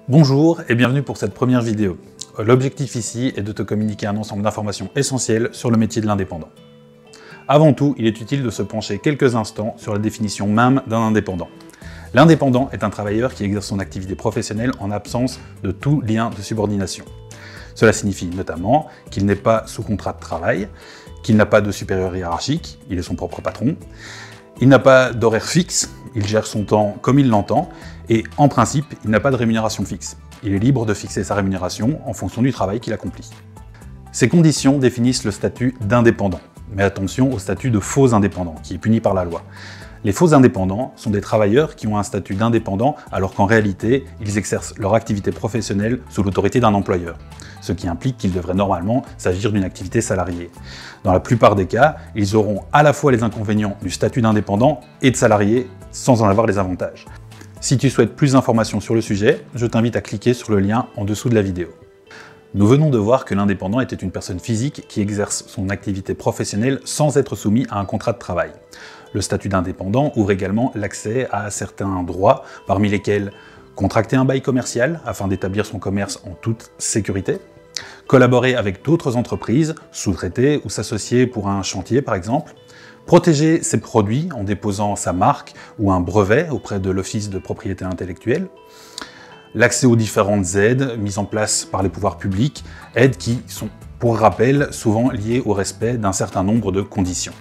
Bonjour et bienvenue pour cette première vidéo. L'objectif ici est de te communiquer un ensemble d'informations essentielles sur le métier de l'indépendant. Avant tout, il est utile de se pencher quelques instants sur la définition même d'un indépendant. L'indépendant est un travailleur qui exerce son activité professionnelle en absence de tout lien de subordination. Cela signifie notamment qu'il n'est pas sous contrat de travail, qu'il n'a pas de supérieur hiérarchique, il est son propre patron, il n'a pas d'horaire fixe, il gère son temps comme il l'entend, et en principe, il n'a pas de rémunération fixe. Il est libre de fixer sa rémunération en fonction du travail qu'il accomplit. Ces conditions définissent le statut d'indépendant. Mais attention au statut de faux indépendant, qui est puni par la loi. Les faux indépendants sont des travailleurs qui ont un statut d'indépendant alors qu'en réalité, ils exercent leur activité professionnelle sous l'autorité d'un employeur, ce qui implique qu'il devrait normalement s'agir d'une activité salariée. Dans la plupart des cas, ils auront à la fois les inconvénients du statut d'indépendant et de salarié sans en avoir les avantages. Si tu souhaites plus d'informations sur le sujet, je t'invite à cliquer sur le lien en dessous de la vidéo. Nous venons de voir que l'indépendant était une personne physique qui exerce son activité professionnelle sans être soumis à un contrat de travail. Le statut d'indépendant ouvre également l'accès à certains droits, parmi lesquels contracter un bail commercial afin d'établir son commerce en toute sécurité, collaborer avec d'autres entreprises, sous-traiter ou s'associer pour un chantier par exemple, protéger ses produits en déposant sa marque ou un brevet auprès de l'Office de propriété intellectuelle, l'accès aux différentes aides mises en place par les pouvoirs publics, aides qui sont, pour rappel, souvent liées au respect d'un certain nombre de conditions.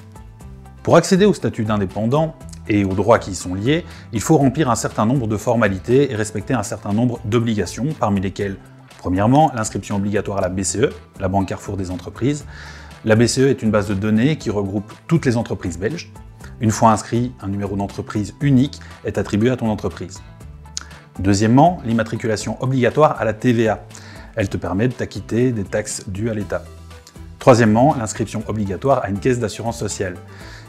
Pour accéder au statut d'indépendant et aux droits qui y sont liés, il faut remplir un certain nombre de formalités et respecter un certain nombre d'obligations, parmi lesquelles, premièrement, l'inscription obligatoire à la BCE, la Banque Carrefour des entreprises. La BCE est une base de données qui regroupe toutes les entreprises belges. Une fois inscrit, un numéro d'entreprise unique est attribué à ton entreprise. Deuxièmement, l'immatriculation obligatoire à la TVA. Elle te permet de t'acquitter des taxes dues à l'État. Troisièmement, l'inscription obligatoire à une caisse d'assurance sociale.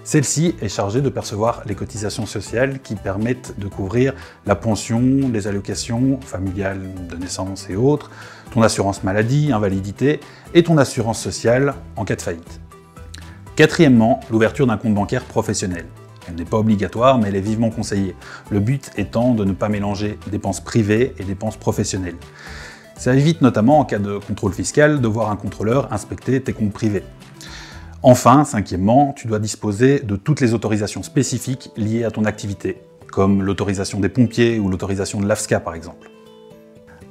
Celle-ci est chargée de percevoir les cotisations sociales qui permettent de couvrir la pension, les allocations familiales de naissance et autres, ton assurance maladie, invalidité et ton assurance sociale en cas de faillite. Quatrièmement, l'ouverture d'un compte bancaire professionnel. Elle n'est pas obligatoire, mais elle est vivement conseillée. Le but étant de ne pas mélanger dépenses privées et dépenses professionnelles. Ça évite notamment, en cas de contrôle fiscal, de voir un contrôleur inspecter tes comptes privés. Enfin, cinquièmement, tu dois disposer de toutes les autorisations spécifiques liées à ton activité, comme l'autorisation des pompiers ou l'autorisation de l'AFSCA par exemple.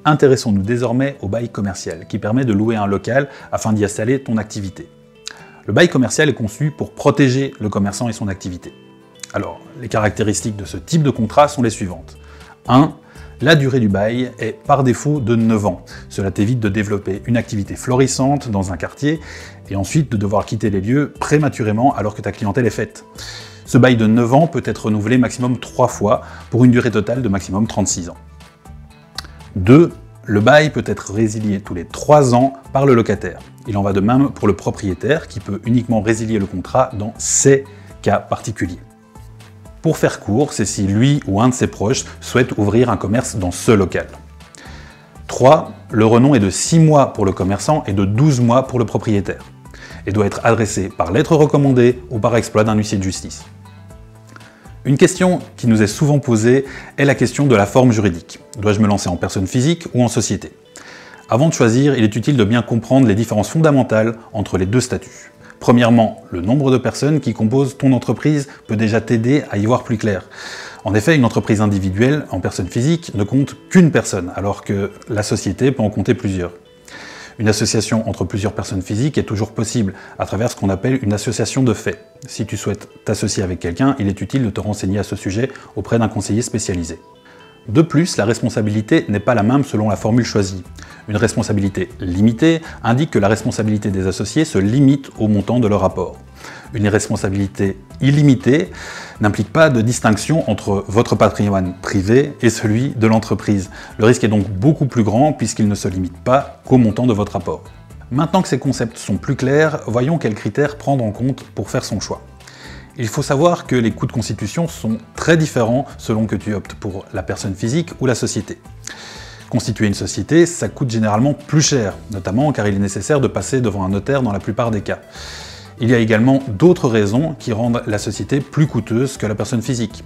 Intéressons-nous désormais au bail commercial, qui permet de louer un local afin d'y installer ton activité. Le bail commercial est conçu pour protéger le commerçant et son activité. Alors, les caractéristiques de ce type de contrat sont les suivantes. 1. La durée du bail est par défaut de 9 ans. Cela t'évite de développer une activité florissante dans un quartier et ensuite de devoir quitter les lieux prématurément alors que ta clientèle est faite. Ce bail de 9 ans peut être renouvelé maximum 3 fois pour une durée totale de maximum 36 ans. 2. Le bail peut être résilié tous les 3 ans par le locataire. Il en va de même pour le propriétaire qui peut uniquement résilier le contrat dans ces cas particuliers. Pour faire court, c'est si lui ou un de ses proches souhaite ouvrir un commerce dans ce local. 3. Le renom est de 6 mois pour le commerçant et de 12 mois pour le propriétaire, et doit être adressé par lettre recommandée ou par exploit d'un huissier de justice. Une question qui nous est souvent posée est la question de la forme juridique. Dois-je me lancer en personne physique ou en société? Avant de choisir, il est utile de bien comprendre les différences fondamentales entre les deux statuts. Premièrement, le nombre de personnes qui composent ton entreprise peut déjà t'aider à y voir plus clair. En effet, une entreprise individuelle, en personne physique, ne compte qu'une personne, alors que la société peut en compter plusieurs. Une association entre plusieurs personnes physiques est toujours possible, à travers ce qu'on appelle une association de fait. Si tu souhaites t'associer avec quelqu'un, il est utile de te renseigner à ce sujet auprès d'un conseiller spécialisé. De plus, la responsabilité n'est pas la même selon la formule choisie. Une responsabilité limitée indique que la responsabilité des associés se limite au montant de leur apport. Une responsabilité illimitée n'implique pas de distinction entre votre patrimoine privé et celui de l'entreprise. Le risque est donc beaucoup plus grand puisqu'il ne se limite pas qu'au montant de votre apport. Maintenant que ces concepts sont plus clairs, voyons quels critères prendre en compte pour faire son choix. Il faut savoir que les coûts de constitution sont très différents selon que tu optes pour la personne physique ou la société. Constituer une société, ça coûte généralement plus cher, notamment car il est nécessaire de passer devant un notaire dans la plupart des cas. Il y a également d'autres raisons qui rendent la société plus coûteuse que la personne physique.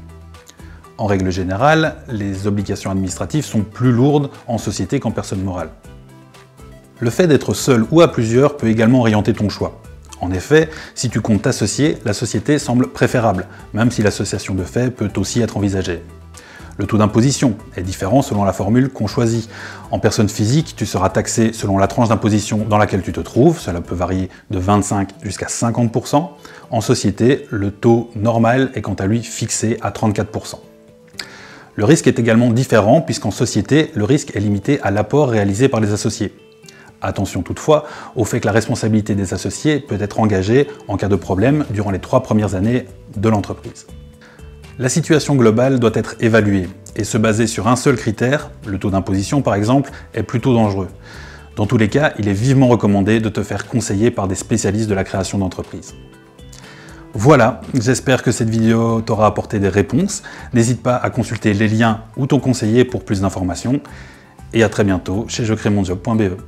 En règle générale, les obligations administratives sont plus lourdes en société qu'en personne morale. Le fait d'être seul ou à plusieurs peut également orienter ton choix. En effet, si tu comptes t'associer, la société semble préférable, même si l'association de fait peut aussi être envisagée. Le taux d'imposition est différent selon la formule qu'on choisit. En personne physique, tu seras taxé selon la tranche d'imposition dans laquelle tu te trouves, cela peut varier de 25 jusqu'à 50%. En société, le taux normal est quant à lui fixé à 34%. Le risque est également différent puisqu'en société, le risque est limité à l'apport réalisé par les associés. Attention toutefois au fait que la responsabilité des associés peut être engagée en cas de problème durant les 3 premières années de l'entreprise. La situation globale doit être évaluée, et se baser sur un seul critère, le taux d'imposition par exemple, est plutôt dangereux. Dans tous les cas, il est vivement recommandé de te faire conseiller par des spécialistes de la création d'entreprise. Voilà, j'espère que cette vidéo t'aura apporté des réponses. N'hésite pas à consulter les liens ou ton conseiller pour plus d'informations. Et à très bientôt chez jecrémonjob.be.